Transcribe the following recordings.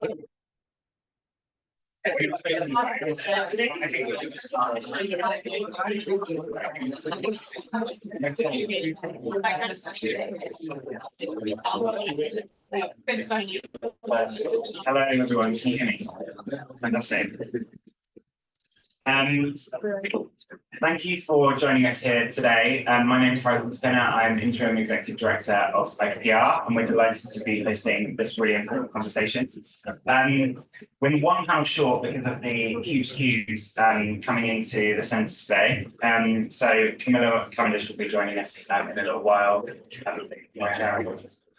Hello everyone, can you hear me? Fantastic. Thank you for joining us here today. My name is Michael Spinner. I'm Interim Executive Director of LPC, and we're delighted to be hosting this really important conversation. We're one panel short because of the huge queues coming into the centre today. So Camilla Cavendish will be joining us in a little while.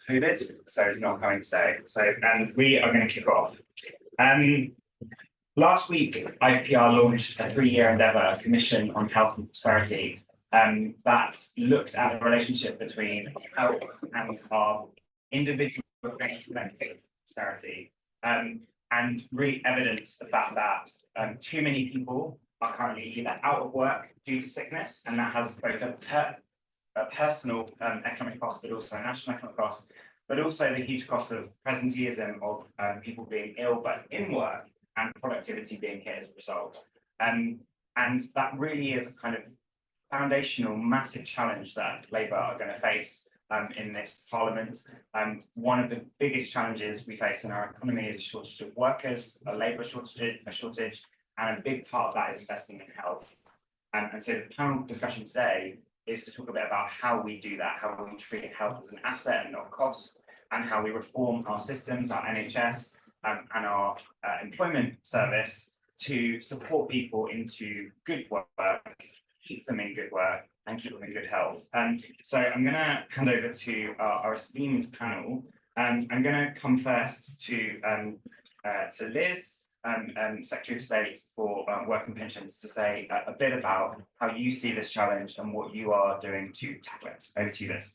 COVID, so he's not coming today. So we are going to kick off. Last week, IPR launched a 3-year endeavour commission on health and prosperity that looked at the relationship between health and our individual and collective prosperity, and really evidenced the fact that too many people are currently either out of work due to sickness, and that has both a personal economic cost, but also a national economic cost, but also the huge cost of presenteeism of people being ill but in work, and productivity being hit as a result. And that really is a kind of foundational, massive challenge that Labour are going to face in this Parliament. One of the biggest challenges we face in our economy is a shortage of workers, a labour shortage, and a big part of that is investing in health. And so the panel discussion today is to talk a bit about how we do that, how we treat health as an asset and not cost, and how we reform our systems, our NHS, and our employment service to support people into good work, keep them in good work, and keep them in good health. So I'm going to hand over to our esteemed panel. I'm going to come first to Liz, Secretary of State for Work and Pensions, to say a bit about how you see this challenge and what you are doing to tackle it. Over to you, Liz.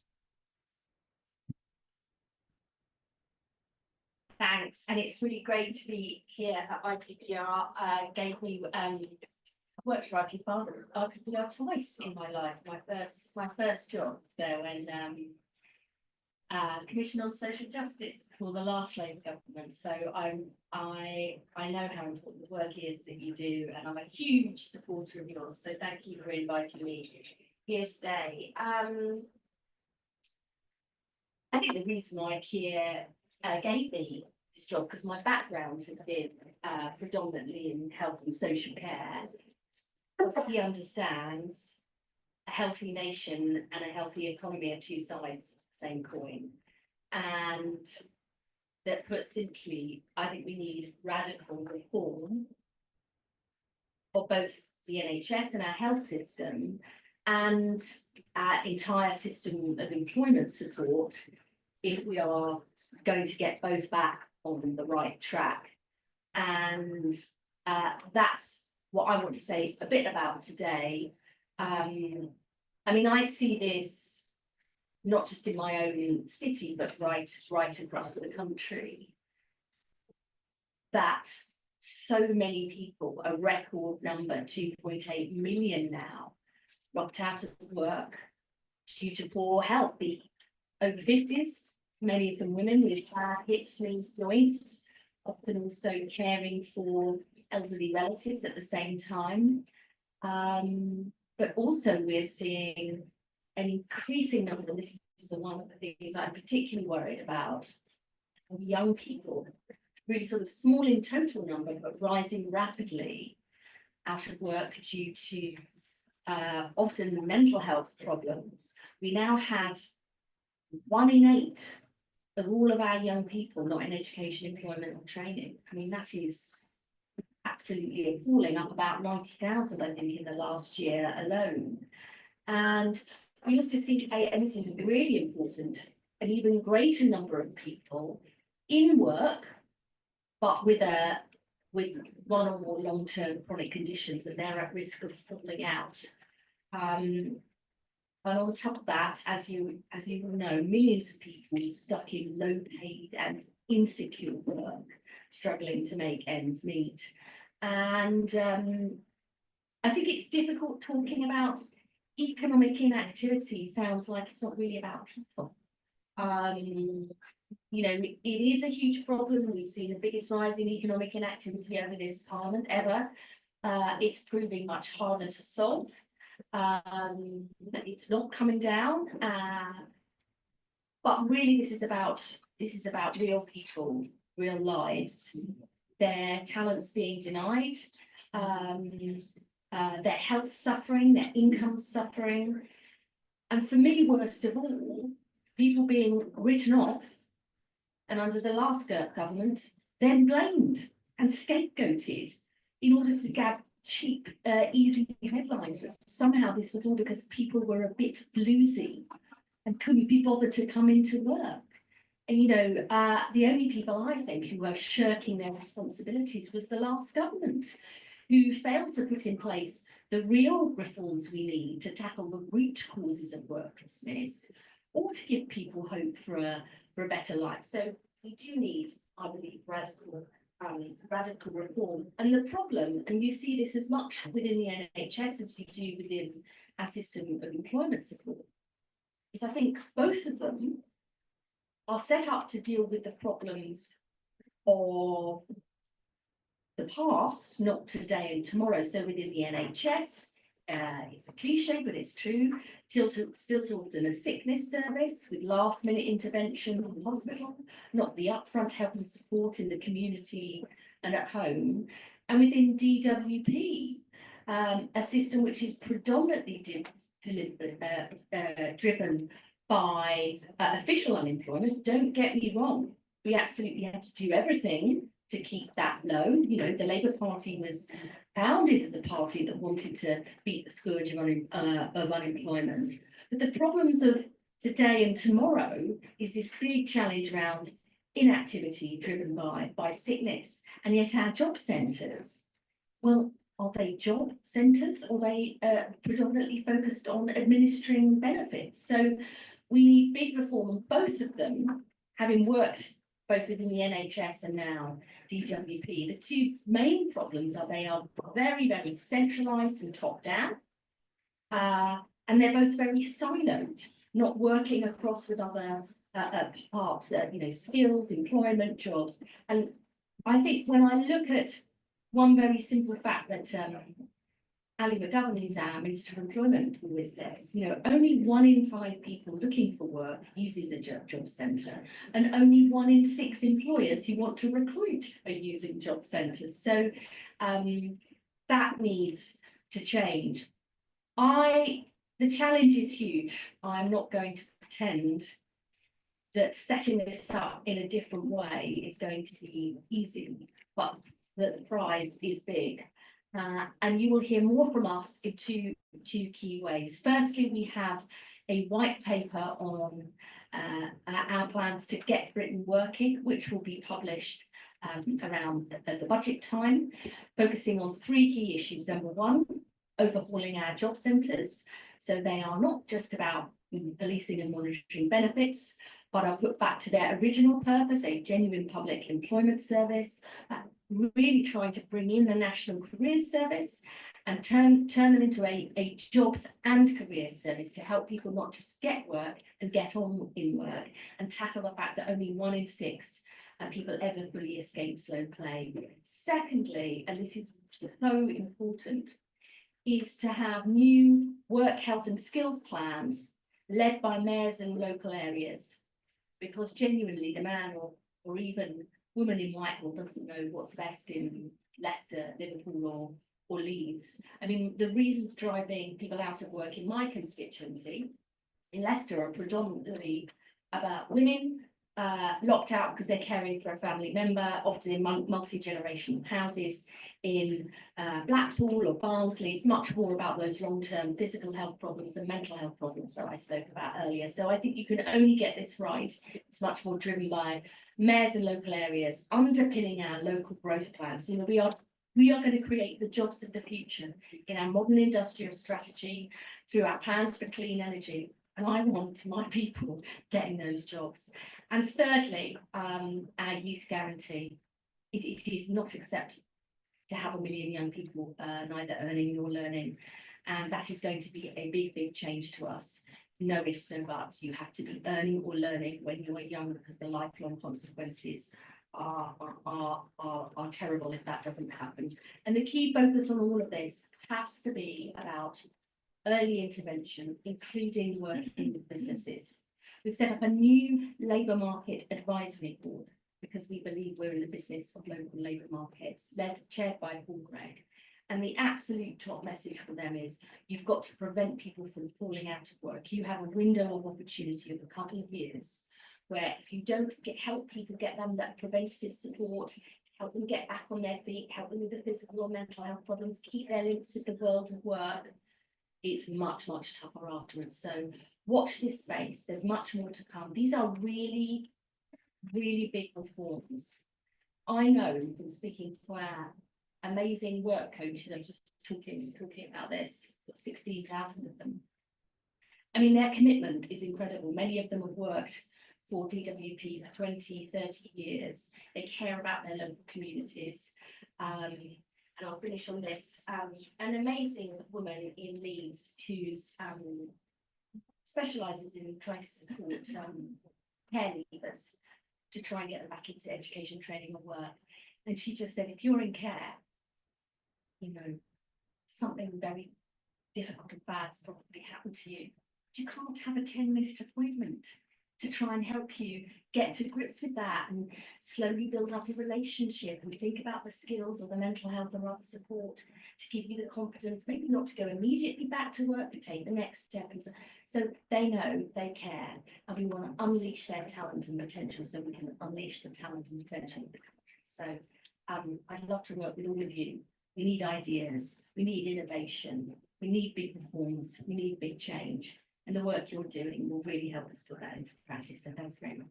Thanks, and it's really great to be here at IPPR. Gave me I've worked for IPPR twice in my life. My first job there when Commission on Social Justice for the last Labour government. So I know how important the work is that you do, and I'm a huge supporter of yours. So thank you for inviting me here today. I think the reason why Keir gave me this job, because my background has been predominantly in health and social care, because he understands a healthy nation and a healthy economy are two sides of the same coin. And that, put simply, I think we need radical reform of both the NHS and our health system and our entire system of employment support if we are going to get both back on the right track. And that's what I want to say a bit about today. I mean, I see this not just in my own city, but right across the country, that so many people, a record number, 2.8 million now, dropped out of work due to poor health. The over 50s, many of them women with hips, knees, joints, often also caring for elderly relatives at the same time. But also we're seeing an increasing number, and this is one of the things I'm particularly worried about, of young people, really sort of small in total number, but rising rapidly out of work due to often mental health problems. We now have 1 in 8 of all of our young people not in education, employment or training. I mean, that is absolutely appalling, up about 90,000, I think, in the last year alone. And we also see today, and this is really important, an even greater number of people in work, but with one or more long-term chronic conditions, and they're at risk of falling out. And on top of that, as you will know, millions of people stuck in low-paid and insecure work, struggling to make ends meet. And I think it's difficult talking about economic inactivity. Sounds like it's not really about people. you know, it is a huge problem. We've seen the biggest rise in economic inactivity over this parliament ever. It's proving much harder to solve. It's not coming down. But really, this is about real people, real lives, their talents being denied, their health suffering, their income suffering, and for me, worst of all, people being written off. And under the last government, then blamed and scapegoated in order to get cheap, easy headlines. That somehow this was all because people were a bit bluesy and couldn't be bothered to come into work. And you know, the only people I think who were shirking their responsibilities was the last government, who failed to put in place the real reforms we need to tackle the root causes of worklessness, or to give people hope for a better life. So we do need, I believe, radical reform. And the problem, and you see this as much within the NHS as you do within our system of employment support, is I think both of them are set up to deal with the problems of the past, not today and tomorrow. So within the NHS, it's a cliche, but it's true, still too often a sickness service with last minute intervention from the hospital, not the upfront help and support in the community and at home. And within DWP, a system which is predominantly driven by official unemployment. Don't get me wrong, we absolutely have to do everything to keep that low. You know, the Labour Party was founded as a party that wanted to beat the scourge of unemployment. But the problems of today and tomorrow is this big challenge around inactivity driven by sickness. And yet our job centres, well, are they job centres or are they predominantly focused on administering benefits? So we need big reform on both of them, having worked both within the NHS and now DWP. The two main problems are they are very, very centralised and top down, and they're both very siloed, not working across with other parts, you know, skills, employment, jobs. And I think when I look at one very simple fact that Ali McGovern, who's our Minister for Employment, always says, you know, only 1 in 5 people looking for work uses a job centre, and only 1 in 6 employers who want to recruit are using job centres. So that needs to change. The challenge is huge. I'm not going to pretend that setting this up in a different way is going to be easy, but the prize is big. And you will hear more from us in two key ways. Firstly, we have a white paper on our plans to get Britain working, which will be published around the budget time, focusing on 3 key issues. Number 1, overhauling our job centres. So they are not just about policing and monitoring benefits, but are put back to their original purpose, a genuine public employment service, really trying to bring in the National Careers Service and turn them into a jobs and careers service to help people not just get work and get on in work, and tackle the fact that only 1 in 6 people ever fully escape slow play. Secondly, and this is so important, is to have new work, health and skills plans led by mayors and local areas, because genuinely the man or even woman in Whitehall doesn't know what's best in Leicester, Liverpool or Leeds. I mean, the reasons driving people out of work in my constituency in Leicester are predominantly about women locked out because they're caring for a family member, often in multi-generational houses. In Blackpool or Barnsley, it's much more about those long-term physical health problems and mental health problems that I spoke about earlier. So I think you can only get this right. It's much more driven by mayors and local areas underpinning our local growth plans. You know, we are going to create the jobs of the future in our modern industrial strategy through our plans for clean energy. And I want my people getting those jobs. And thirdly, our youth guarantee. It is not acceptable to have 1 million young people neither earning nor learning. And that is going to be a big, big change to us. no ifs, no buts. You have to be earning or learning when you are young, because the lifelong consequences are terrible if that doesn't happen. And the key focus on all of this has to be about early intervention, including working with businesses. We've set up a new labour market advisory board because we believe we're in the business of local labour markets, chaired by Paul Gregg. And the absolute top message for them is you've got to prevent people from falling out of work. You have a window of opportunity of a couple of years where if you don't help people, get them that preventative support, help them get back on their feet, help them with the physical or mental health problems, keep their links with the world of work, it's much, much tougher afterwards. So watch this space. There's much more to come. These are really, really big reforms. I know from speaking to our amazing work coaches, I'm just talking about this, 16,000 of them. I mean, their commitment is incredible. Many of them have worked for DWP for 20, 30 years. They care about their local communities. And I'll finish on this. An amazing woman in Leeds who's specialises in trying to support care leavers to try and get them back into education, training and work. And she just said, if you're in care, you know, something very difficult and bad's probably happened to you. You can't have a 10-minute appointment to try and help you get to grips with that and slowly build up a relationship and think about the skills or the mental health or other support to give you the confidence, maybe not to go immediately back to work, but take the next step. And so they know, they care, and we want to unleash their talent and potential so we can unleash the talent and potential of the country. So I'd love to work with all of you. We need ideas, we need innovation, we need big reforms, we need big change. And the work you're doing will really help us put that into practice. So thanks very much.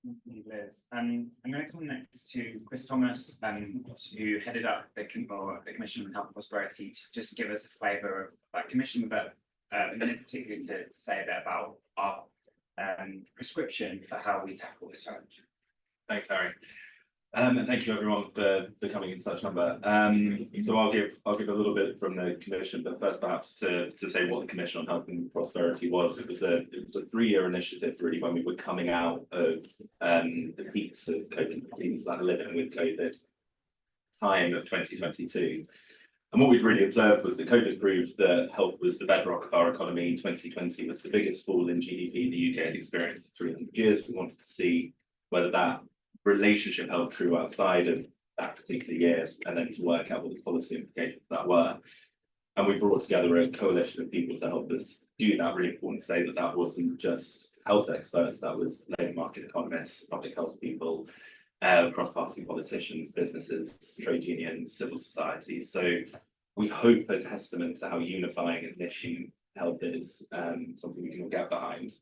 Thank you, Liz. I'm going to come next to Chris Thomas, who headed up the Commission on Health and Prosperity, to just give us a flavour of that commission, but particularly to say a bit about our prescription for how we tackle this challenge. Thanks, Harry. And thank you everyone for coming in such number. So I'll give a little bit from the commission, but first perhaps to say what the Commission on Health and Prosperity was. It was a 3-year initiative really when we were coming out of the peaks of COVID-19, so that living with COVID time of 2022. And what we'd really observed was that COVID proved that health was the bedrock of our economy. 2020 was the biggest fall in GDP the UK had experienced in 300 years. We wanted to see whether that relationship held true outside of that particular year, and then to work out what the policy implications of that were. And we brought together a coalition of people to help us do that. Really important to say that that wasn't just health experts, that was labour market economists, public health people, cross-party politicians, businesses, trade unions, civil society. So we hope a testament to how unifying an issue health is, something we can all get behind.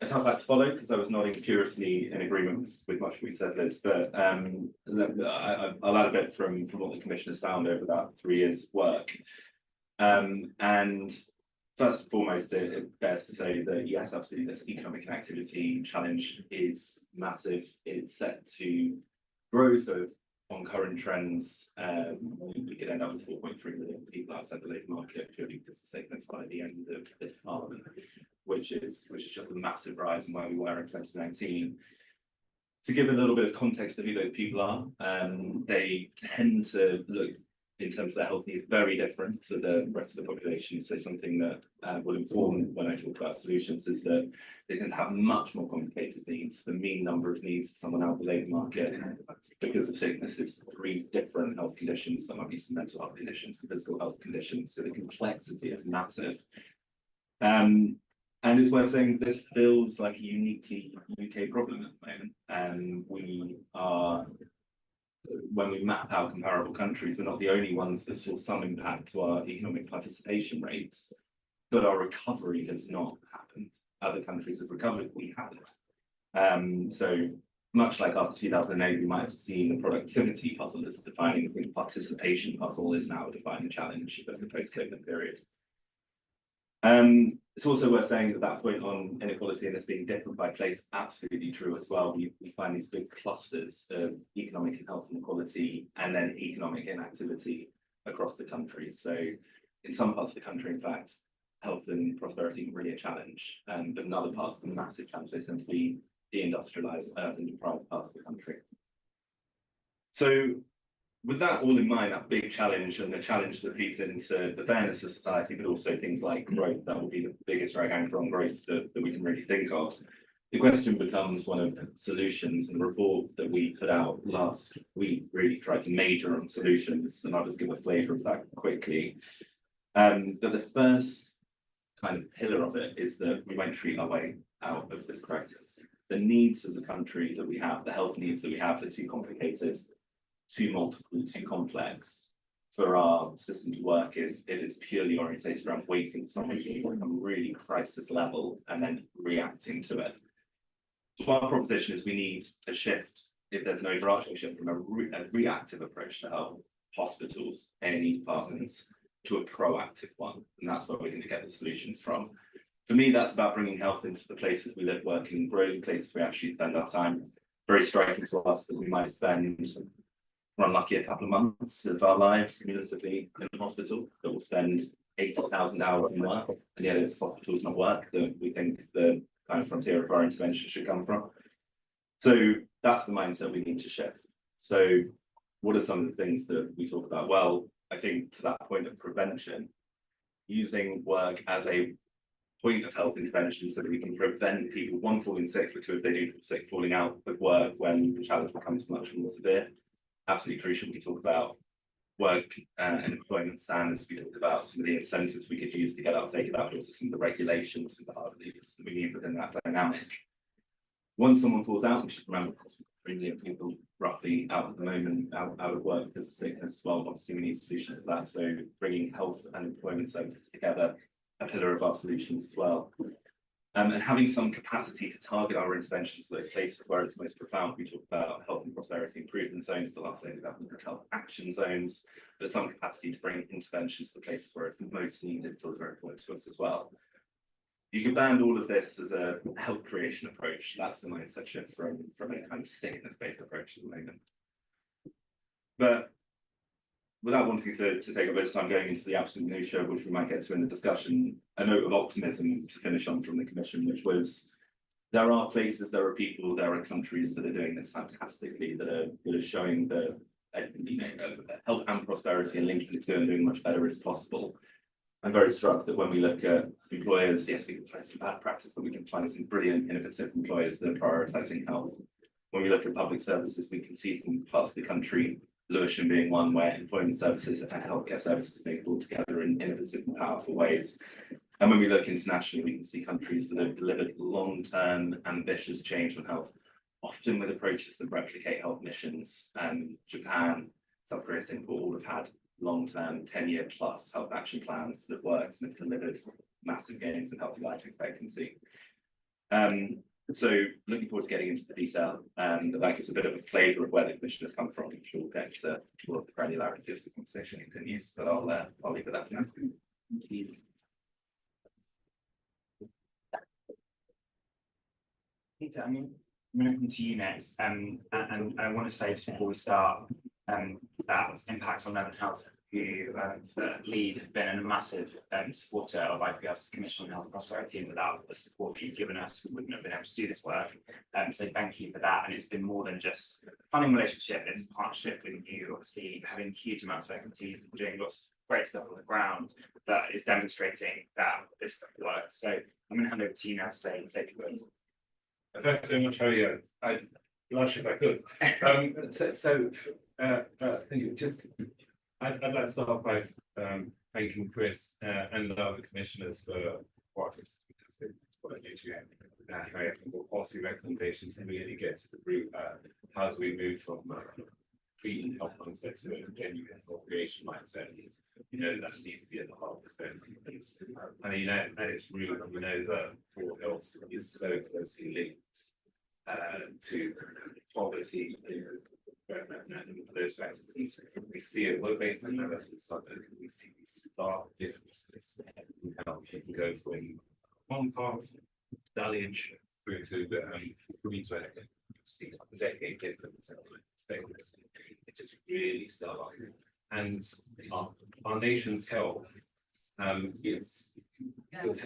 It's hard that to follow because I was nodding furiously in agreement with much of what you said, Liz, but I'll add a bit from what the Commission has found over that 3 years' work. And first and foremost, it bears to say that yes, absolutely, this economic and activity challenge is massive. It's set to grow, so on current trends, we could end up with 4.3 million people outside the labour market purely because the segments by the end of this parliament, which is just a massive rise from where we were in 2019. To give a little bit of context to who those people are, they tend to look, in terms of their health needs, very different to the rest of the population. So something that will inform when I talk about solutions is that they tend to have much more complicated needs. The mean number of needs for someone out of the labour market because of sickness is 3 different health conditions. There might be some mental health conditions, some physical health conditions. So the complexity is massive. And it's worth saying this feels like a uniquely UK problem at the moment. We are, when we map out comparable countries, we're not the only ones that saw some impact to our economic participation rates, but our recovery has not happened. Other countries have recovered, we haven't. So much like after 2008, we might have seen the productivity puzzle as defining, the participation puzzle is now a defining challenge of the post-COVID period. It's also worth saying that that point on inequality and this being different by place, absolutely true as well. We find these big clusters of economic and health inequality and then economic inactivity across the country. So in some parts of the country, in fact, health and prosperity are really a challenge, but in other parts, the massive challenge, they tend to be deindustrialized, urban deprived parts of the country. So with that all in mind, that big challenge and the challenge that feeds into the fairness of society, but also things like growth, that will be the biggest drag anchor on growth that we can really think of. The question becomes one of solutions, and the report that we put out last week really tried to major on solutions, and I'll just give a flavour of that quickly. But the first kind of pillar of it is that we won't treat our way out of this crisis. The needs as a country that we have, the health needs that we have, are too complicated, too multiple, too complex for our system to work if it is purely orientated around waiting for something to become really crisis level and then reacting to it. So our proposition is we need a shift, if there's no overarching shift, from a reactive approach to health, hospitals, A&E departments, to a proactive one, and that's where we're going to get the solutions from. For me, that's about bringing health into the places we live, work, and grow, the places we actually spend our time. Very striking to us that we might spend, we're unlucky, a couple of months of our lives cumulatively in a hospital, that will spend 80,000 hours in work, and yet it's hospitals not work that we think the kind of frontier of our intervention should come from. So that's the mindset we need to shift. So what are some of the things that we talk about? Well, I think to that point of prevention, using work as a point of health intervention so that we can prevent people, one, falling sick, but two, if they do fall sick, falling out of work when the challenge becomes much more severe. Absolutely crucial. We talk about work and employment standards. We talk about some of the incentives we could use to get updated, but also some of the regulations and the hard levers that we need within that dynamic. Once someone falls out, we should remember, of course, 3 million people roughly out at the moment, out of work because of sickness. Well, obviously we need solutions to that. So bringing health and employment services together, a pillar of our solutions as well. And having some capacity to target our interventions to those places where it's most profound. We talk about health and prosperity improvement zones, the last thing we have health action zones, but some capacity to bring interventions to the places where it's most needed feels very important to us as well. You can band all of this as a health creation approach. That's the mindset shift from a kind of sickness-based approach at the moment. But without wanting to take up this time going into the absolute minutiae, which we might get to in the discussion, a note of optimism to finish on from the Commission, which was there are places, there are people, there are countries that are doing this fantastically, that are showing the health and prosperity and linking the two and doing much better as possible. I'm very struck that when we look at employers, yes, we can find some bad practice, but we can find some brilliant, innovative employers that are prioritising health. When we look at public services, we can see some parts of the country, Lewisham being one, where employment services and healthcare services being pulled together in innovative and powerful ways. And when we look internationally, we can see countries that have delivered long-term, ambitious change on health, often with approaches that replicate health missions. Japan, South Korea, Singapore all have had long-term, 10-year plus health action plans that worked and have delivered massive gains in healthy life expectancy. So looking forward to getting into the detail, and that gives a bit of a flavour of where the Commission has come from. I'm sure we'll get to more of the granularity as the conversation continues, but I'll leave it at that for now. Peter, I'm going to come to you next, and I want to say just before we start, that Impact on Urban Health, who lead, have been a massive supporter of IPR's Commission on Health and Prosperity, and without the support you've given us, we wouldn't have been able to do this work. So thank you for that. And it's been more than just a funding relationship, it's a partnership with you, obviously having huge amounts of expertise and doing lots of great stuff on the ground that is demonstrating that this stuff works. So I'm going to hand over to you now to say a few words. Thanks so much, Harry. I'd blush if I could. I think I'd like to start by thanking Chris and the other commissioners for what I do to what policy recommendations and really get to the root. How do we move from treating health mindset to a genuine health creation mindset? That needs to be at the heart of things. And at its root, we know that poor health is so closely linked to poverty. Those factors, we see it based on we see these stark differences in how people go from one part deluge through to the Queensway, see a decade difference. It just really started, and our nation's health. It's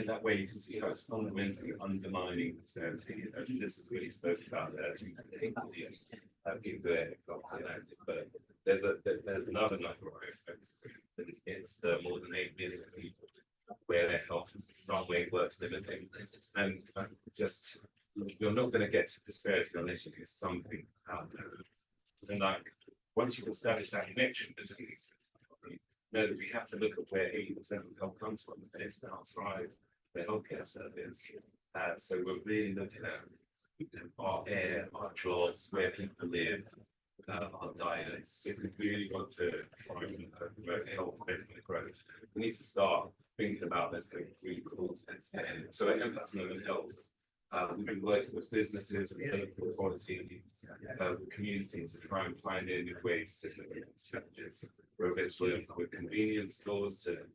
that way you can see how it's fundamentally undermining fertility. This is really spoken about there. People there, but there's another number of effects. It's more than 8 million people where their health is in some way worth limiting, and just you're not going to get to prosperity unless you do something out there. And like once you've established that connection between these, you know that we have to look at where 80% of health comes from, and it's outside the healthcare service. So we're really looking at our air, our jobs, where people live, our diets. If we really want to try and promote health and growth, we need to start thinking about those really cool things. So I think that's another health. We've been working with businesses, with local authorities, with communities to try and find new ways to deliver these challenges. Whether it's working with convenience stores to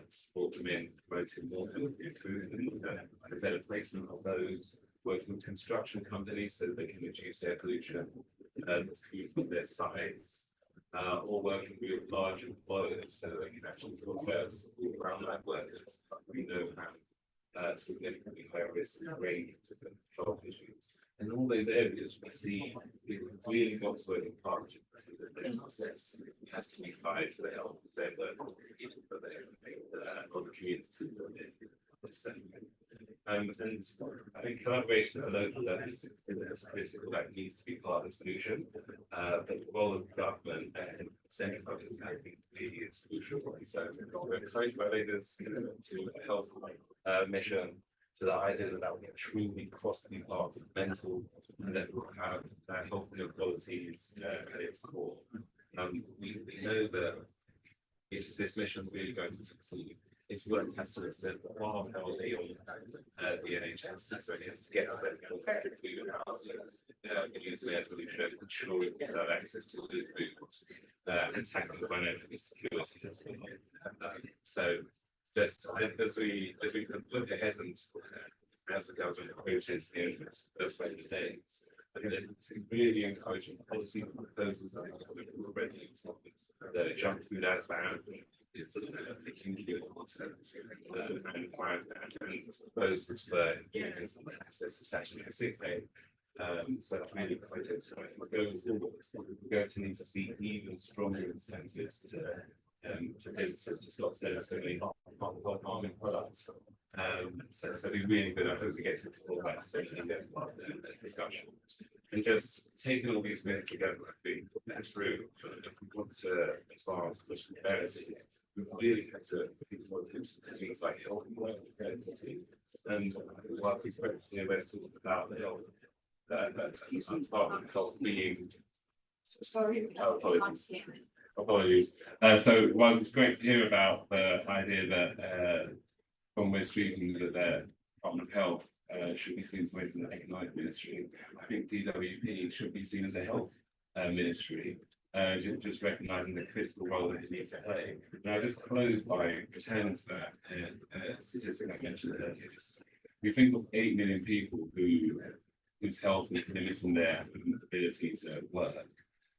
support them in promoting more healthy food and a better placement of those, working with construction companies so that they can reduce their pollution from their sites, or working with large employers so that they can actually put bears around that workers. We know have significantly higher risk of range of health issues. And all those areas we see we really got to work in partnership. Their success has to be tied to the health of their workers, but on the communities that and I think collaboration at a local level is critical. That needs to be part of the solution. But the role of government and central government I think is crucial. So we're encouraged by leaders to a health mission, to the idea that will be truly cross-departmental and that will have health inequalities at its core. We know that if this mission is really going to succeed, its work has to extend far beyond the NHS. So it has to get to that food housing, reducing air pollution, ensuring people have access to good food, and tackling financial insecurity as well. So just as we look ahead and as the government approaches the end of those 20 days, I think it's really encouraging policy proposals that are already the junk food out ban is hugely important and proposals for access to statutory sick pay. So that's really quite exciting. Going forward, we're going to need to see even stronger incentives to businesses to stop selling so many farming products. So be really good. I hope we get to explore that session and get part of the discussion. And just taking all these myths together, I think that's true. If we want to advance prosperity, we really have to think about things like health and prosperity. And while we spoke to the investor about the health, that's part of health being. Sorry, Apologies. So whilst it's great to hear about the idea that from West treating that the Department of Health should be seen as an economic ministry, I think DWP should be seen as a health ministry, just recognising the critical role that it needs to play. And I just close by returning to that statistic I mentioned earlier. We think of 8 million people whose health is limiting their ability to work.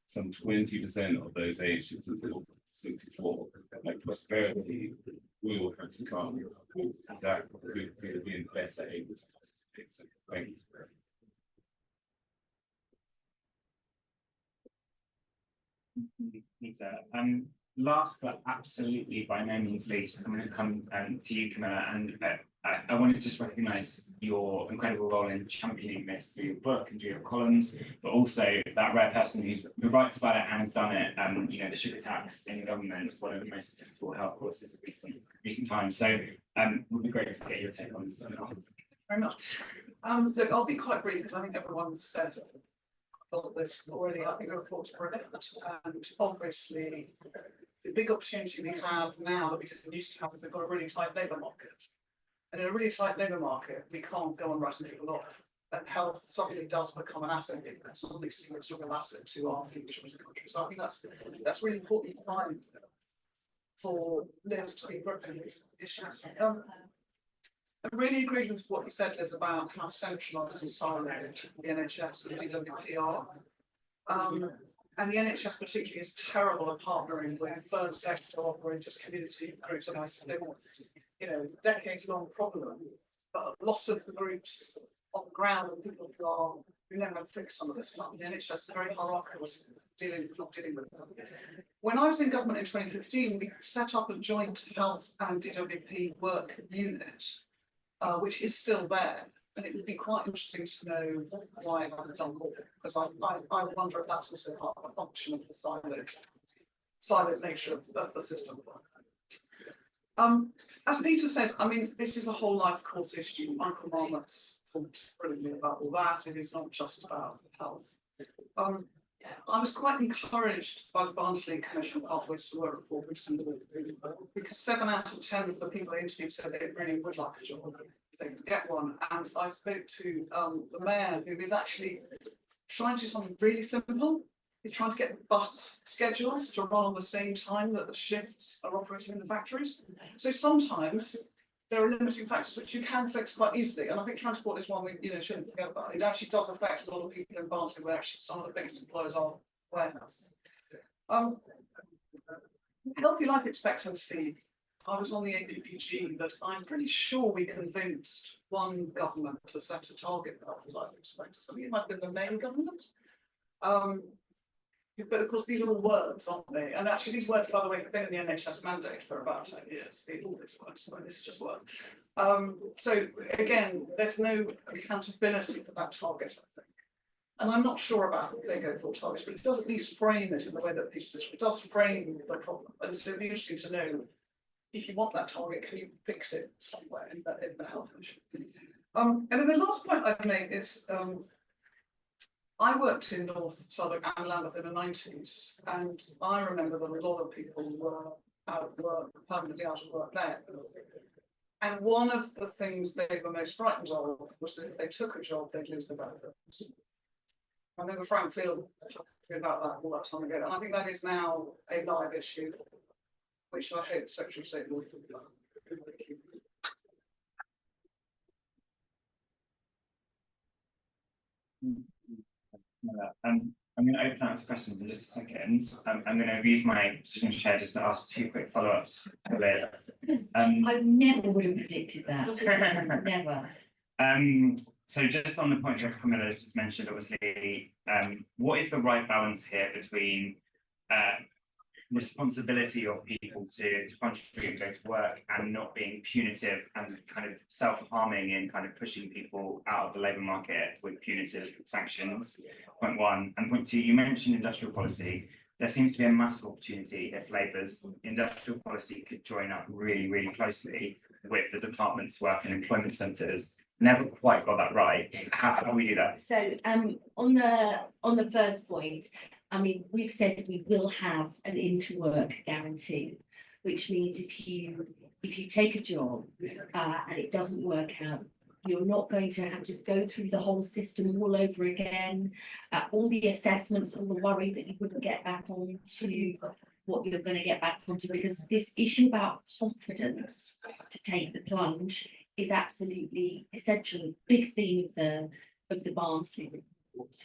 Some 20% of those aged until 64, like prosperity will have to come that could be better able to participate. So thank you. Last but absolutely by no means least, I'm going to come to you, Camilla, and I want to just recognise your incredible role in championing this through your book and through your columns, but also that rare person who writes about it and has done it. You know, the sugar tax in government is one of the most successful health courses of recent times. So it would be great to get your take on this. Very much. Look, I'll be quite brief because I think everyone's said all this already. I think the report's brilliant, and obviously the big opportunity we have now that we didn't used to have is we've got a really tight labour market. And in a really tight labour market, we can't go on writing people off. And health suddenly does become an asset. It can suddenly seem a real asset to our future as a country. So I think that's really important to find for leaders to be working on these issues. I really agree with what you said, Liz, about how centralised and siloed the NHS and DWP are. And the NHS particularly is terrible at partnering with third sector operators, community groups, and they want, you know, decades long problem. But lots of the groups on the ground and people who never fix some of this stuff. The NHS is very hierarchical not dealing with them. When I was in government in 2015, we set up a joint health and DWP work unit, which is still there. And it would be quite interesting to know why it hasn't done more, because I wonder if that's also part of the function of the siloed nature of the system. As Peter said, I mean, this is a whole life course issue. Michael Marmot's talked brilliantly about all that. It is not just about health. I was quite encouraged by the Barnsley Commission Pathways to Work report recently, because 7 out of 10 of the people they interviewed said they really would like a job if they could get one. And I spoke to the mayor, who is actually trying to do something really simple. He's trying to get bus schedules to run on the same time that the shifts are operating in the factories. So sometimes there are limiting factors which you can fix quite easily, and I think transport is one we shouldn't forget about. It actually does affect a lot of people in Barnsley, where actually some of the biggest employers are warehouses. Healthy life expectancy. I was on the APPG that I'm pretty sure we convinced one government to set a target for healthy life expectancy. I think it might have been the main government. But of course, these are all words, aren't they? And actually, these words, by the way, have been in the NHS mandate for about 10 years. All these words, so this is just words. So again, there's no accountability for that target, I think. And I'm not sure about the big overall targets, but it does at least frame it in the way that it does frame the problem. And so it'd be interesting to know, if you want that target, can you fix it somewhere in the health issue? And then the last point I'd make is, I worked in North Southwark and Lambeth in the 90s, and I remember that a lot of people were out of work, permanently out of work there. And one of the things they were most frightened of was that if they took a job, they'd lose their benefits. I remember Frank Field talking about that all that time ago, and I think that is now a live issue, which I hope Secretary of State will talk about. I'm going to open up to questions in just a second. I'm going to use my position as chair just to ask 2 quick follow-ups. I never would have predicted that. Never. So just on the point that Camilla has just mentioned, obviously, what is the right balance here between responsibility of people to contribute and go to work, and not being punitive and kind of self-harming in kind of pushing people out of the labour market with punitive sanctions? Point 1. And point 2, you mentioned industrial policy. There seems to be a massive opportunity if Labour's industrial policy could join up really, really closely with the department's work and employment centres. Never quite got that right. How do we do that? So on the first point, I mean, we've said we will have an into work guarantee, which means if you take a job and it doesn't work out, you're not going to have to go through the whole system all over again, all the assessments, all the worry that you wouldn't get back on to what you're going to get back onto, because this issue about confidence to take the plunge is absolutely essential. Big theme of the Barnsley report.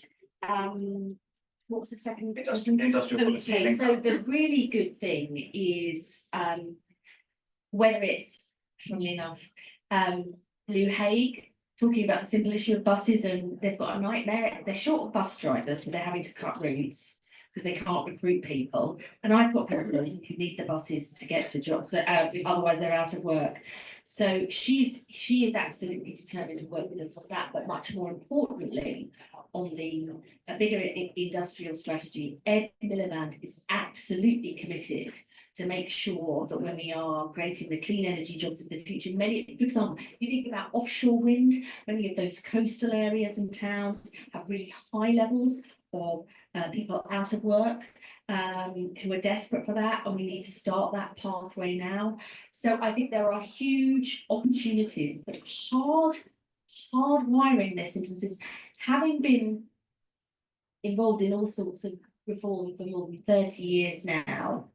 What was the second question? Industrial policy. Okay, so the really good thing is whether it's, funnily enough, Blue Hague talking about the simple issue of buses, and they've got a nightmare. They're short of bus drivers, so they're having to cut routes because they can't recruit people. And I've got people who need the buses to get to jobs, so otherwise they're out of work. So she is absolutely determined to work with us on that, but much more importantly, on a bigger industrial strategy. Ed Miliband is absolutely committed to make sure that when we are creating the clean energy jobs of the future, for example, you think about offshore wind, many of those coastal areas and towns have really high levels of people out of work who are desperate for that, and we need to start that pathway now. So I think there are huge opportunities, but hard wiring this into the system. Having been involved in all sorts of reform for more than 30 years now,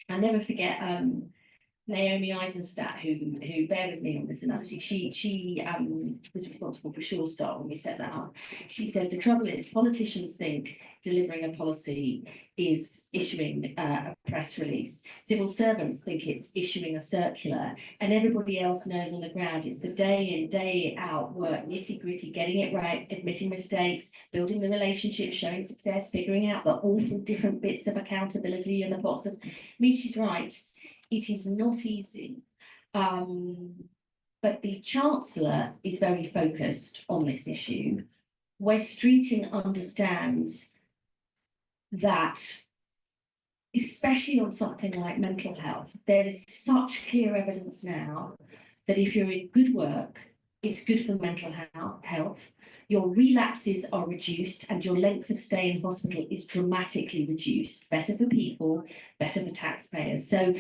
I never forget Naomi Eisenstadt, who bear with me on this analogy, she was responsible for Sure Start when we set that up. She said the trouble is politicians think delivering a policy is issuing a press release. Civil servants think it's issuing a circular, and everybody else knows on the ground it's the day in, day out work, nitty gritty, getting it right, admitting mistakes, building the relationship, showing success, figuring out the awful different bits of accountability and the pots of. I mean, she's right. It is not easy. But the Chancellor is very focused on this issue. West Streeting understands that, especially on something like mental health, there is such clear evidence now that if you're in good work, it's good for mental health. Your relapses are reduced and your length of stay in hospital is dramatically reduced. Better for people, better for taxpayers. So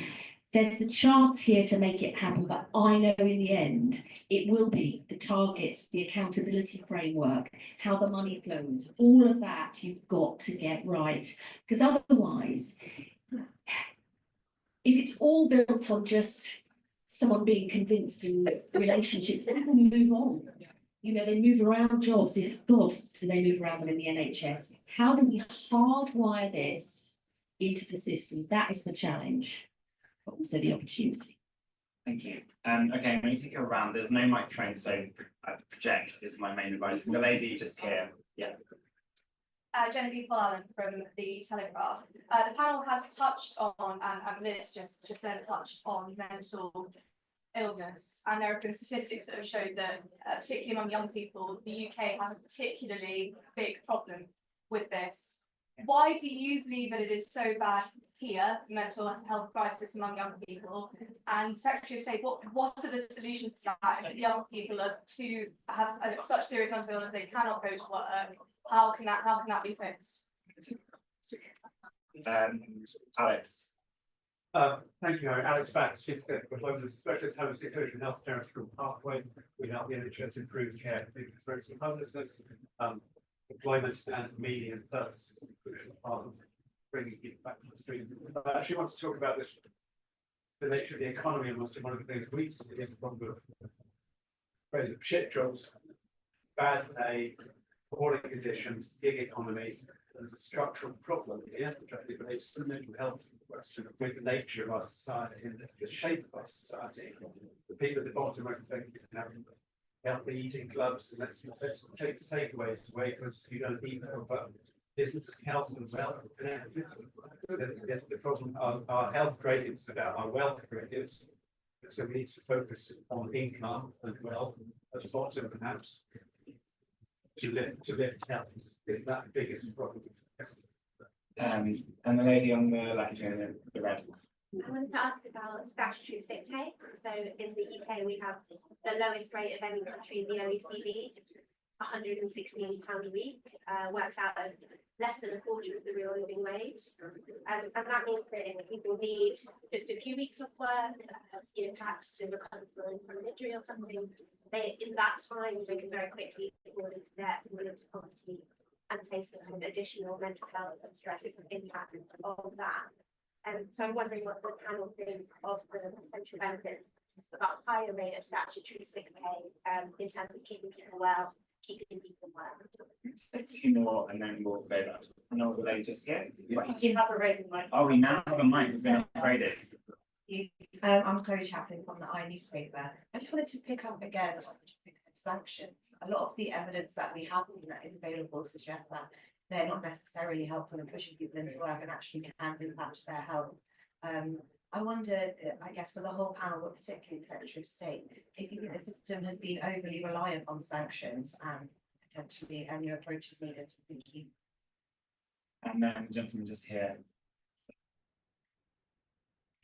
there's the chance here to make it happen, but I know in the end, it will be the targets, the accountability framework, how the money flows, all of that you've got to get right. Because otherwise, if it's all built on just someone being convinced in relationships, people move on. You know, they move around jobs. If God, do they move around them in the NHS? How do we hardwire this into the system? That is the challenge. But also the opportunity. Thank you. Okay, when you take it around, there's no microphone, so project is my main advice. The lady just here, yeah. Genevieve Allen from the Telegraph. The panel has touched on, and Liz just then touched on mental illness, and there have been statistics that have showed that, particularly among young people, the UK has a particularly big problem with this. Why do you believe that it is so bad here, mental health crisis among young people? And Secretary of State, what are the solutions to that? If young people are to have such serious mental illness they cannot go to work, how can that be fixed? Alex. Thank you, Alex Bax, Chief Executive Employment Specialist, Home Secretary and Health Charity Group Pathway. We help the NHS improve care for people experiencing homelessness, employment and median purposes is a crucial part of bringing people back to the street. I actually want to talk about this, the nature of the economy, and one of the things we see is the problem of shit jobs, bad pay, appalling conditions, gig economy. There's a structural problem here, which I think relates to the mental health question with the nature of our society and the shape of our society. The people at the bottom are expected to have healthy eating clubs, and let's take the takeaways away because you don't eat them, but business health and wealth. Yes, the problem our health gradients about our wealth gradients. So we need to focus on income and wealth at the bottom, perhaps, to lift health. Is that the biggest problem? And the lady on the left here, the red. I wanted to ask about statutory sick pay. So in the UK, we have the lowest rate of any country in the OECD, just £116 a week, works out as less than a quarter of the real living wage. And that means that if people need just a few weeks of work, perhaps to recover from an injury or something, in that time, they can very quickly fall into debt, fall into poverty, and face the kind of additional mental health and stress impact of that. So I'm wondering what the panel thinks of the potential benefits about higher rate of statutory sick pay in terms of keeping people well, keeping people well. So two more, and then we'll go back to the lady just here. Do you have a rating mic? Oh, we now have a mic. We've been upgraded. I'm Chloe Chaplin from the newspaper. I just wanted to pick up again on the topic of sanctions. A lot of the evidence that we have seen that is available suggests that they're not necessarily helpful in pushing people into work and actually can impact their health. I wonder, I guess, for the whole panel, but particularly the Secretary of State, if you think the system has been overly reliant on sanctions and potentially a new approach is needed. Thank you. And then the gentleman just here.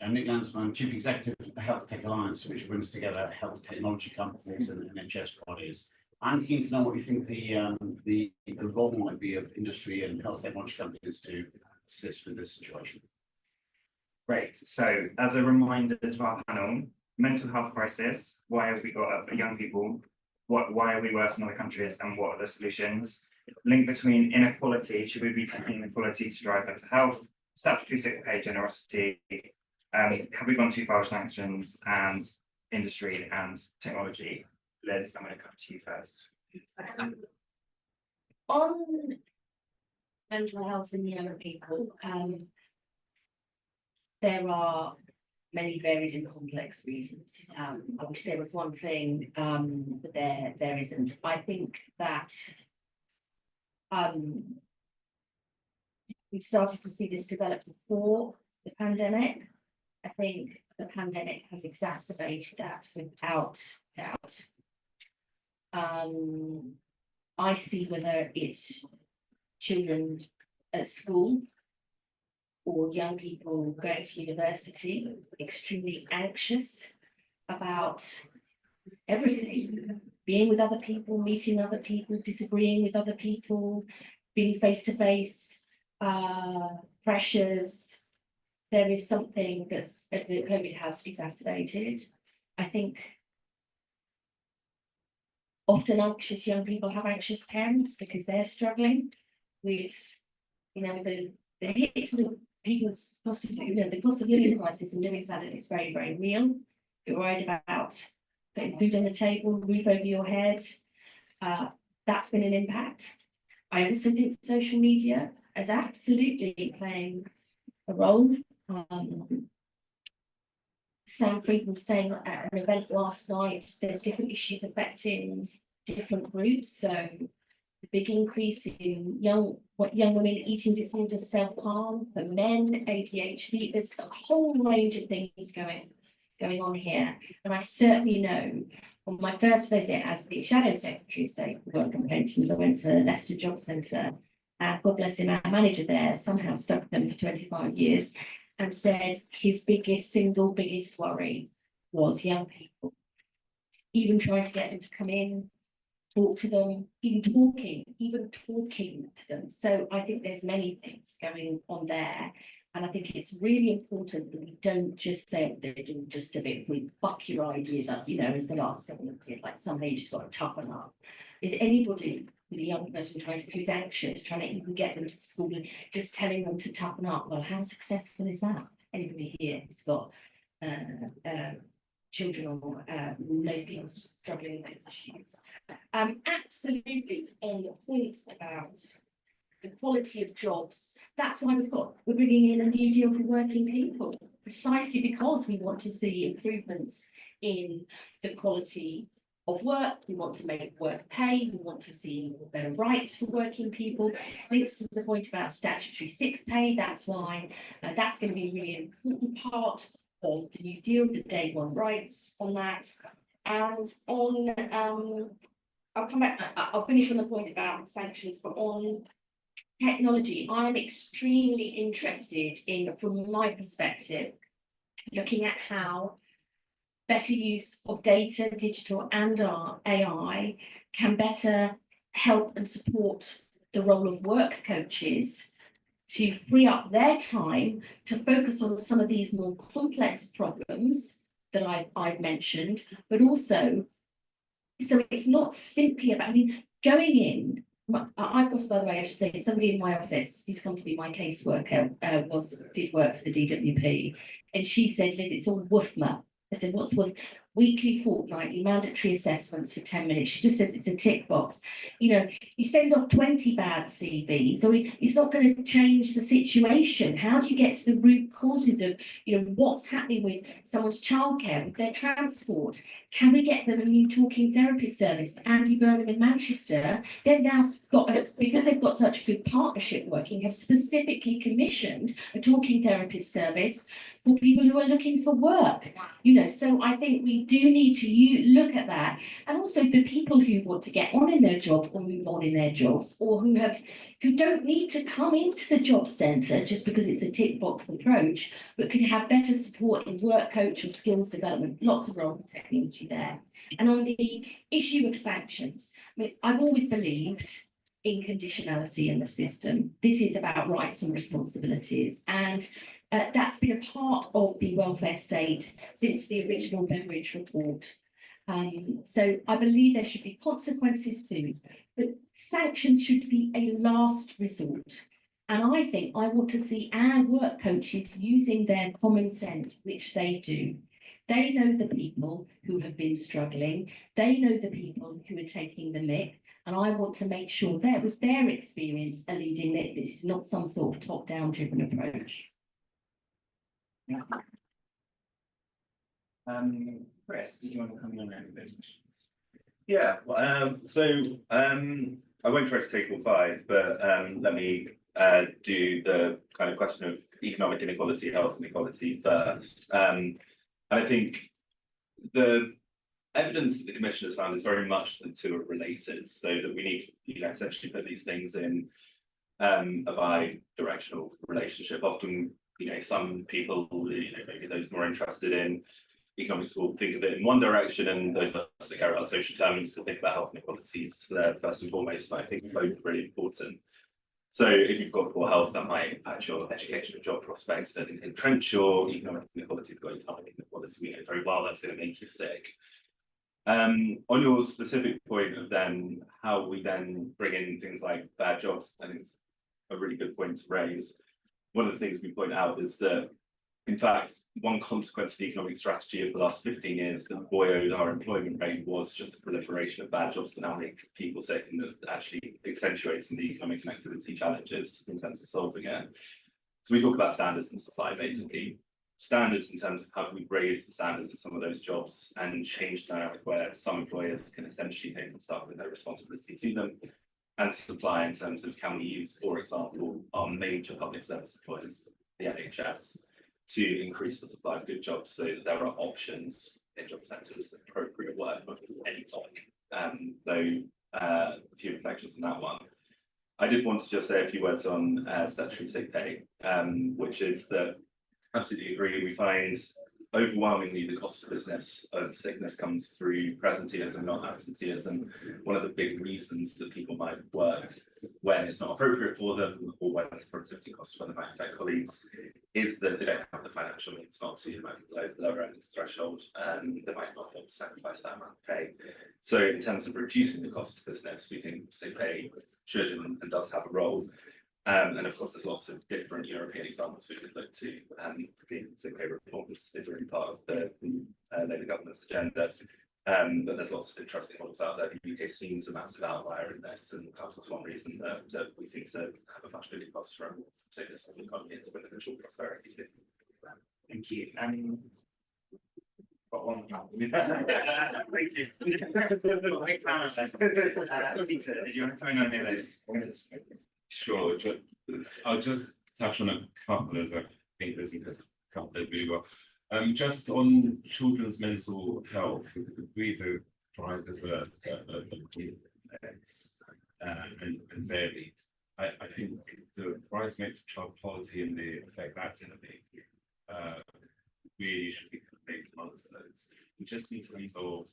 Nick Lansman, Chief Executive of the Health Tech Alliance, which brings together health technology companies and NHS bodies. I'm keen to know what you think the role might be of industry and health technology companies to assist with this situation. Great. So, as a reminder to our panel, mental health crisis. Why have we got young people? Why are we worse than other countries? And what are the solutions? Link between inequality. Should we be taking inequality to drive better health? Statutory sick pay generosity. Have we gone too far with sanctions and industry and technology? Liz, I'm going to come to you first. On mental health in young people, there are many varied and complex reasons. I wish there was one thing, but there isn't. I think that we started to see this develop before the pandemic. I think the pandemic has exacerbated that without doubt. I see whether it's children at school or young people going to university, extremely anxious about everything, being with other people, meeting other people, disagreeing with other people, being face to face, pressures. There is something that COVID has exacerbated. I think often anxious young people have anxious parents because they're struggling with, the hits of people's cost of, the cost of living crisis and living standard is very, very real. You're worried about putting food on the table, roof over your head. That's been an impact. I also think social media is absolutely playing a role. Sam Friedman was saying at an event last night, there's different issues affecting different groups. So the big increase in young women eating disorders, self-harm, for men, ADHD, there's a whole range of things going on here. And I certainly know on my first visit as the Shadow Secretary of State for Work and Pensions, I went to Leicester Job Centre, and God bless him, our manager there somehow stuck with them for 25 years and said his single biggest worry was young people. Even trying to get them to come in, talk to them, even talking to them. So I think there's many things going on there. And I think it's really important that we don't just say they're doing just a bit, we buck your ideas up, as the last government did, like somebody just got to toughen up. Is anybody with a young person who's anxious, trying to even get them to school and just telling them to toughen up? Well, how successful is that? Anybody here who's got children or knows people struggling with those issues? Absolutely on the point about the quality of jobs. That's why we're bringing in a new deal for working people, precisely because we want to see improvements in the quality of work. We want to make work pay. We want to see better rights for working people. Links to the point about statutory sick pay. That's why that's going to be a really important part of the new deal, the day one rights on that. And on I'll come back, I'll finish on the point about sanctions, but on technology, I'm extremely interested in, from my perspective, looking at how better use of data, digital and our AI can better help and support the role of work coaches to free up their time to focus on some of these more complex problems that I've mentioned, but also, so it's not simply about, going in. I've got, by the way, I should say, somebody in my office who's come to be my caseworker did work for the DWP, and she said, Liz, it's all WFMA. I said, what's WFMA? Weekly, fortnightly, mandatory assessments for 10 minutes. She just says it's a tick box. You send off 20 bad CVs, so it's not going to change the situation. How do you get to the root causes of, what's happening with someone's childcare, with their transport? Can we get them a new talking therapist service? Andy Burnham in Manchester, they've now got us, because they've got such a good partnership working, have specifically commissioned a talking therapist service for people who are looking for work. So I think we do need to look at that, and also for people who want to get on in their job or move on in their jobs, or who don't need to come into the job centre just because it's a tick box approach, but could have better support in work coach and skills development. Lots of role for technology there. And on the issue of sanctions, I've always believed in conditionality in the system. This is about rights and responsibilities, and that's been a part of the welfare state since the original Beveridge report. So I believe there should be consequences too, but sanctions should be a last resort. And I think I want to see our work coaches using their common sense, which they do. They know the people who have been struggling. They know the people who are taking the mick. And I want to make sure that with their experience are leading it. This is not some sort of top-down driven approach. Yeah. Chris, did you want to come in on anything? Yeah, I won't try to take all five, but let me do the kind of question of economic inequality, health inequality first. And I think the evidence that the Commission has found is very much that the two are related, so that we need to, you know, essentially put these things in a bi-directional relationship. Often, you know, some people, you know, maybe those more interested in economics will think of it in one direction, and those of us that care about social determinants will think about health inequalities first and foremost. And I think both are really important. So if you've got poor health, that might impact your education and job prospects and entrench your economic inequality. If you've got economic inequality, we know very well that's going to make you sick. On your specific point of then how we then bring in things like bad jobs, I think it's a really good point to raise. One of the things we point out is that, in fact, one consequence of the economic strategy of the last 15 years that buoyed our employment rate was just a proliferation of bad jobs that now make people sick, and that actually accentuating the economic connectivity challenges in terms of solving it. So we talk about standards and supply, basically. Standards in terms of how we've raised the standards of some of those jobs and changed the dynamic where some employers can essentially take some stuff with their responsibility to them, and supply in terms of can we use, for example, our major public service employers, the NHS, to increase the supply of good jobs so that there are options in job sectors, appropriate work, not just any work. A few reflections on that one. I did want to just say a few words on statutory sick pay, which is that absolutely agree. We find overwhelmingly the cost of business of sickness comes through presenteeism, not absenteeism. One of the big reasons that people might work when it's not appropriate for them, or when it's productivity costs for them might affect colleagues, is that they don't have the financial means not to. They might be below the lower end of the threshold, and they might not be able to sacrifice that amount of pay. So in terms of reducing the cost of business, we think sick pay should and does have a role. And of course, there's lots of different European examples we could look to. The sick pay reform is really part of the Labour government's agenda. But there's lots of interesting models out there. The UK seems a massive outlier in this, and perhaps that's one reason that we seem to have a much bigger cost from sickness and economy into individual prosperity. Thank you. Got one. Thank you. Big fan of this. Peter, did you want to comment on any of this? Sure, I'll just touch on a couple of, I think there's a couple that really well. Just on children's mental health, we do drive as and varied. I think the rise rates of child poverty and the effect that's going to make really should be contained amongst those. And just in terms of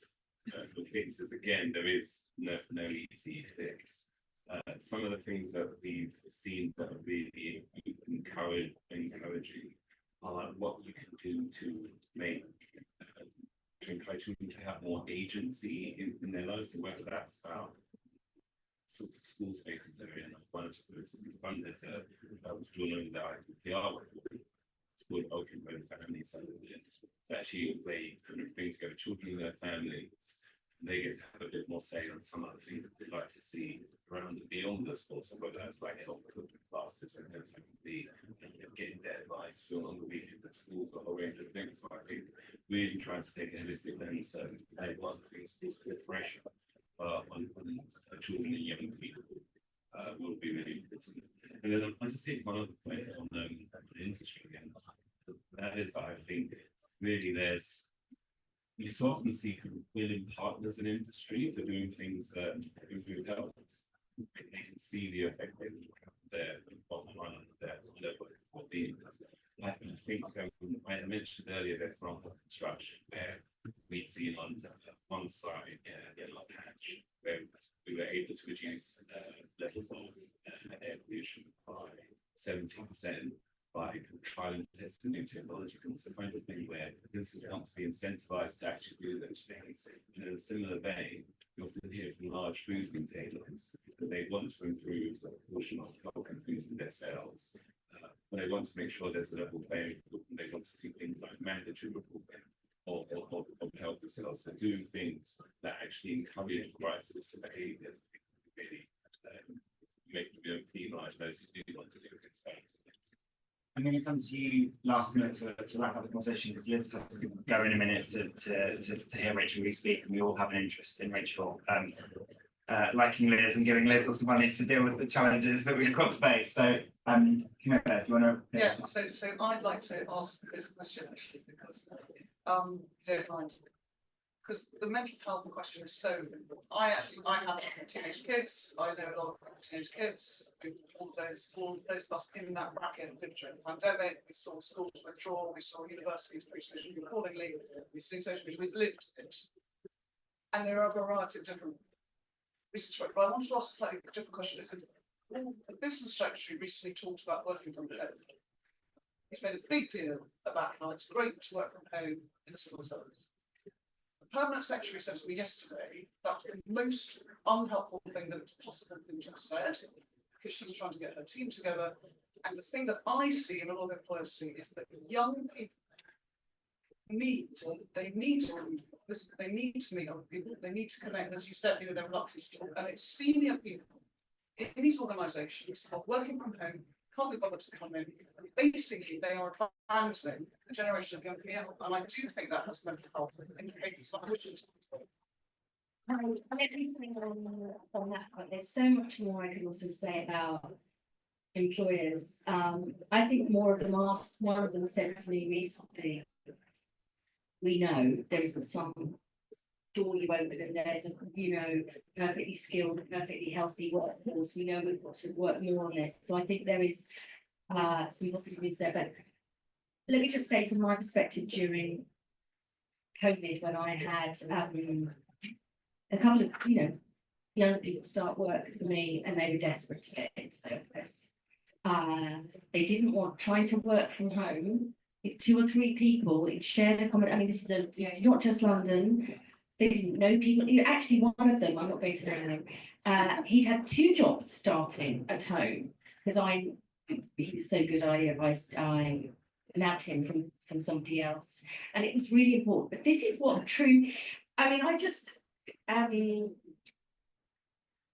the fixes, again, there is no easy fix. Some of the things that we've seen that are really encouraging are what you can do to make to encourage children to have more agency in their lives, and whether that's about sorts of school spaces they're in. One of those that we funded was drawn on that IPR work. It's called Open Road Families. It's actually a way to bring together children and their families. They get to have a bit more say on some of the things that they'd like to see around and beyond the schools, so whether that's like health cooking classes and be getting their advice on the weekend at schools, a whole range of things. So I think we're even trying to take a holistic lens to one of the things schools proliferation on children and young people will be really important. And then I just think one other point on the industry again, that is, I think really you so often see willing partners in industry for doing things that improve health. They can see the effect they have their bottom line of their level of being. I think I mentioned earlier that from construction, where we'd seen on one side, yellow patch, where we were able to reduce levels of air pollution by 70%. By trial and testing new technologies, and it's the kind of thing where businesses want to be incentivized to actually do those things. And in a similar vein, you often hear from large food retailers that they want to improve the proportion of healthy foods in their sales. But they want to make sure there's a level playing field, and they want to see things like mandatory reporting of healthy sales. So do things that actually encourage the right sorts of behaviours, really make penalise those who do want to do things better. I'm going to come to you last minute to wrap up the conversation, because Liz has to go in a minute to hear Rachel really speak, and we all have an interest in Rachel liking Liz and giving Liz lots of money to deal with the challenges that we've got to face. So, Camilla, do you want to? Yeah, so I'd like to ask this question actually, because don't mind. Because the mental health question is so, I have teenage kids, I know a lot of teenage kids, all those of us in that bracket lived during the pandemic, we saw schools withdraw, we saw universities pre-social accordingly, we've seen social media, we've lived it. And there are a variety of different reasons for it, but I wanted to ask a slightly different question. The business secretary recently talked about working from home. He's made a big deal about how it's great to work from home in the civil service. The permanent secretary said to me yesterday that was the most unhelpful thing that it's possible for him to have said, because she's trying to get her team together. And the thing that I see and a lot of employers see is that young people need to meet other people, they need to connect, as you said, they're reluctant to talk, and it's senior people in these organisations are working from home, can't be bothered to come in. Basically, they are abandoning a generation of young people, and I do think that has mental health implications. Let me think on that point. There's so much more I could also say about employers. I think more of them asked, one of them said to me recently, we know there isn't some door you open and there's a perfectly skilled, perfectly healthy workforce. We know we've got to work more on this. So I think there is some positive news there. But let me just say, from my perspective, during COVID, when I had a couple of young people start work for me, and they were desperate to get into the office. They didn't want trying to work from home. If 2 or 3 people in shared accommodation. I mean, this is not just London. They didn't know people. Actually, one of them, I'm not going to name him, he'd had 2 jobs starting at home, because he was so good, I nabbed him from somebody else, and it was really important. But this is what true, I mean,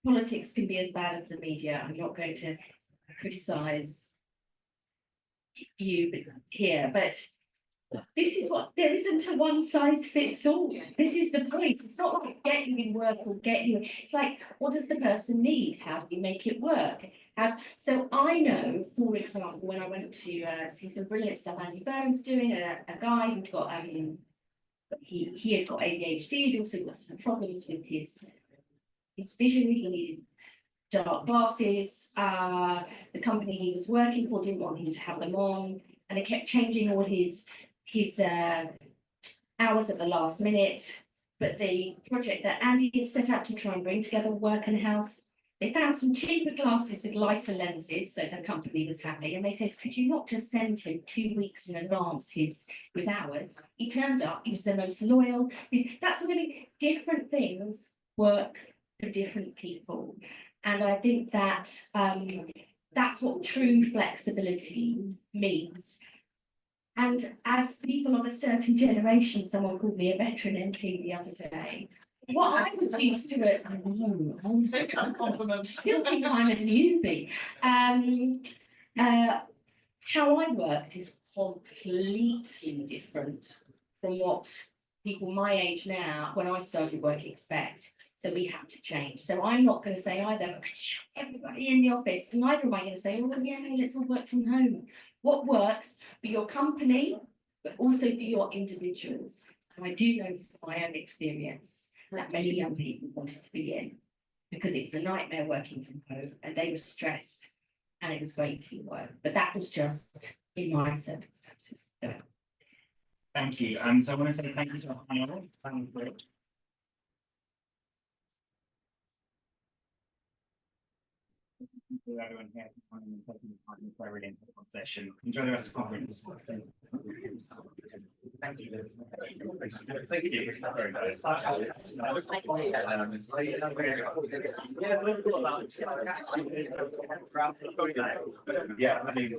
politics can be as bad as the media. I'm not going to criticise you here, but this is what, there isn't a one size fits all. This is the point. It's not like get you in work or get you. It's like, what does the person need? How do you make it work? So I know, for example, when I went to see some brilliant stuff Andy Bone's doing, a guy who'd got he had got ADHD, he'd also got some problems with his vision. He needed dark glasses. The company he was working for didn't want him to have them on, and they kept changing all his hours at the last minute. But the project that Andy had set out to try and bring together work and health, they found some cheaper glasses with lighter lenses, so the company was happy. And they said, could you not just send him 2 weeks in advance his hours? He turned up, he was the most loyal. That's what I mean. Different things work for different people. And I think that that's what true flexibility means. And as people of a certain generation, someone called me a veteran MP the other day. What I was used to it, I know, I'm Take it as a compliment. still think I'm a newbie. How I worked is completely different from what people my age now, when I started work, expect. So we have to change. So I'm not going to say either everybody in the office, and neither am I going to say, oh well, yeah, let's all work from home. What works for your company, but also for your individuals. And I do know from my own experience that many young people wanted to be in, because it was a nightmare working from home, and they were stressed, and it was great teamwork. But that was just in my circumstances. So, Thank you. So I want to say thank you to our panel. Thank you. Thank you everyone here for coming and taking the time for a really important conversation. Enjoy the rest of the conference. Thank you. Thank you. Very nice. Yeah, I mean,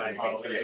exactly.